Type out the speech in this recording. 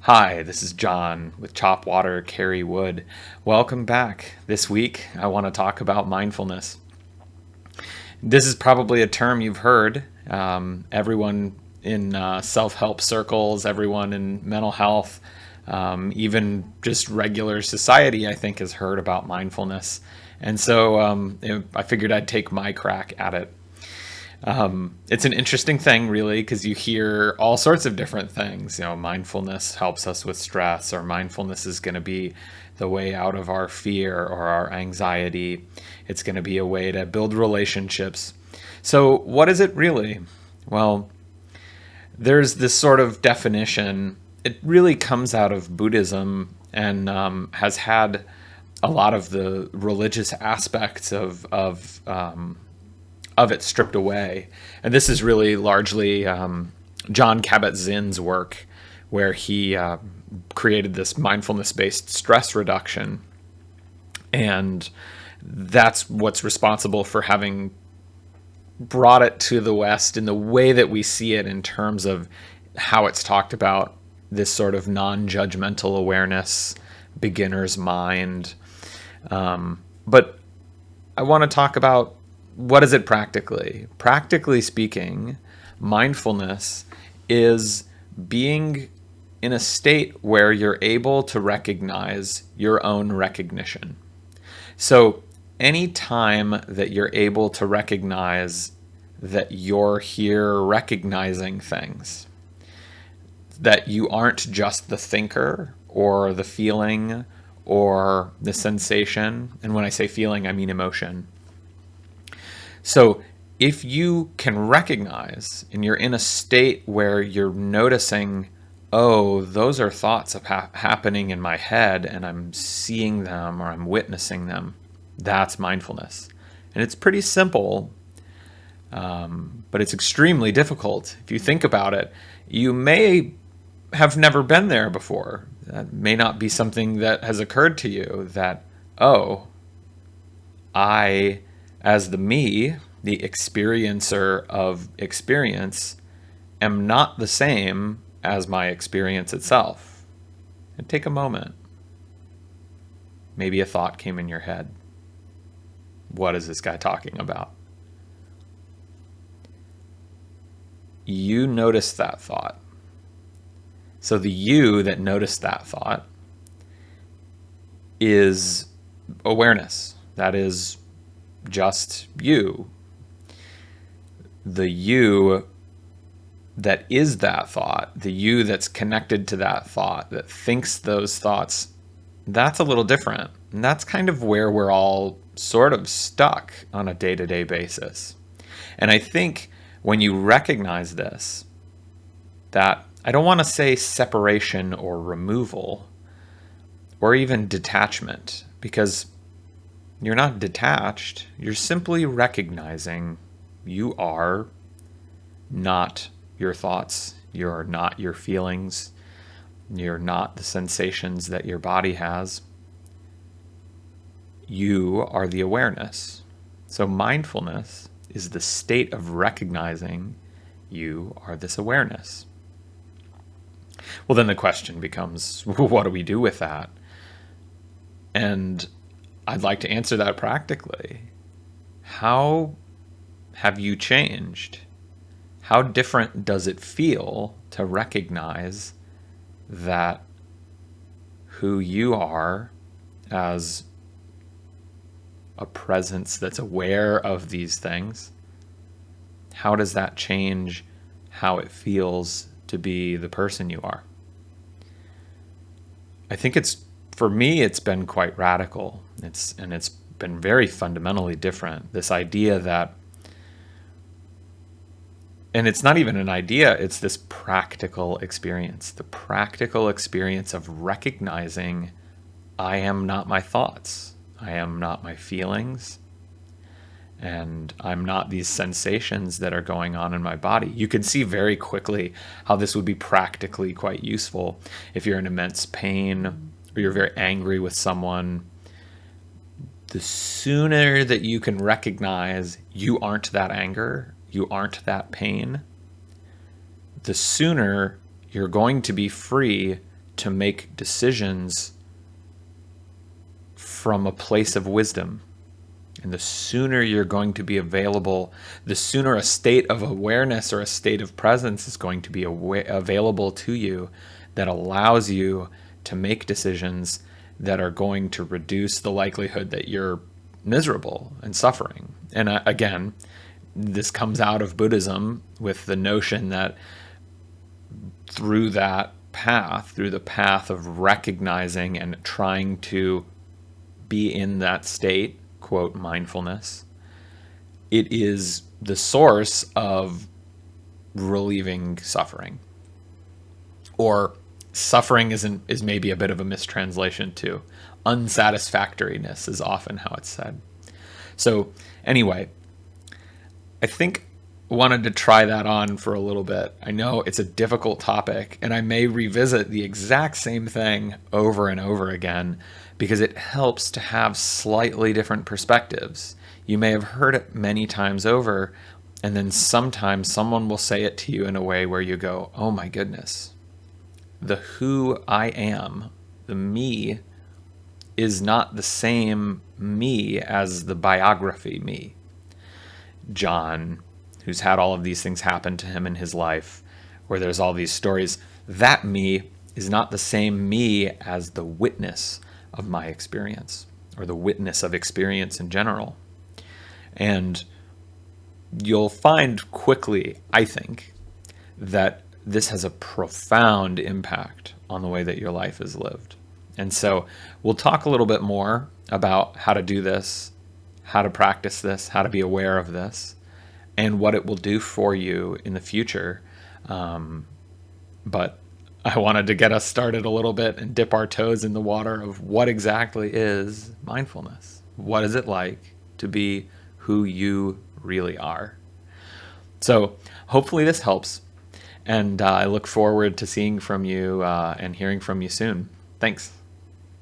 Hi, this is John with Chop Water, Carry Wood. Welcome back. This week, I want to talk about mindfulness. This is probably a term you've heard. Everyone in self-help circles, everyone in mental health, even just regular society, I think, has heard about mindfulness. And so I figured I'd take my crack at it. It's an interesting thing, really, because you hear all sorts of different things. Mindfulness helps us with stress, or mindfulness is going to be the way out of our fear or our anxiety. It's going to be a way to build relationships. So, what is it really? Well, there's this sort of definition. It really comes out of Buddhism and has had a lot of the religious aspects of it stripped away. And this is really largely John Kabat-Zinn's work, where he created this mindfulness-based stress reduction. And that's what's responsible for having brought it to the West in the way that we see it in terms of how it's talked about, this sort of non-judgmental awareness, beginner's mind. But I want to talk about, what is it practically? Practically speaking, mindfulness is being in a state where you're able to recognize your own recognition. So any time that you're able to recognize that you're here recognizing things, that you aren't just the thinker or the feeling or the sensation, and when I say feeling, I mean emotion. So if you can recognize and you're in a state where you're noticing, oh, those are thoughts happening in my head and I'm seeing them or I'm witnessing them, that's mindfulness. And it's pretty simple, but it's extremely difficult. If you think about it, you may have never been there before. That may not be something that has occurred to you, that, oh, I, as the me, the experiencer of experience, am not the same as my experience itself. And take a moment. Maybe a thought came in your head. What is this guy talking about? You noticed that thought. So the you that noticed that thought is awareness. That is just you. The you that is that thought, the you that's connected to that thought, that thinks those thoughts, that's a little different. And that's kind of where we're all sort of stuck on a day-to-day basis. And I think when you recognize this, that I don't want to say separation or removal or even detachment, because you're not detached. You're simply recognizing you are not your thoughts. You're not your feelings. You're not the sensations that your body has. You are the awareness. So mindfulness is the state of recognizing you are this awareness. Well, then the question becomes, what do we do with that? And I'd like to answer that practically. How have you changed? How different does it feel to recognize that who you are as a presence that's aware of these things? How does that change how it feels to be the person you are? I think for me, it's been quite radical. It's been very fundamentally different. This idea that, and it's not even an idea, it's this practical experience, the practical experience of recognizing I am not my thoughts, I am not my feelings, and I'm not these sensations that are going on in my body. You can see very quickly how this would be practically quite useful if you're in immense pain or you're very angry with someone. The sooner that you can recognize you aren't that anger, you aren't that pain, the sooner you're going to be free to make decisions from a place of wisdom. And the sooner you're going to be available, the sooner a state of awareness or a state of presence is going to be available to you that allows you to make decisions that are going to reduce the likelihood that you're miserable and suffering. And again, this comes out of Buddhism with the notion that through that path, through the path of recognizing and trying to be in that state, quote, mindfulness, it is the source of relieving suffering. Or suffering is maybe a bit of a mistranslation too. Unsatisfactoriness is often how it's said. So anyway, I think I wanted to try that on for a little bit. I know it's a difficult topic, and I may revisit the exact same thing over and over again because it helps to have slightly different perspectives. You may have heard it many times over, and then sometimes someone will say it to you in a way where you go, oh my goodness, the who I am, the me, is not the same me as the biography me. John, who's had all of these things happen to him in his life, where there's all these stories, that me is not the same me as the witness of my experience, or the witness of experience in general. And you'll find quickly, I think, that this has a profound impact on the way that your life is lived. And so we'll talk a little bit more about how to do this, how to practice this, how to be aware of this, and what it will do for you in the future. But I wanted to get us started a little bit and dip our toes in the water of what exactly is mindfulness. What is it like to be who you really are? So hopefully this helps. And I look forward to seeing from you and hearing from you soon. Thanks.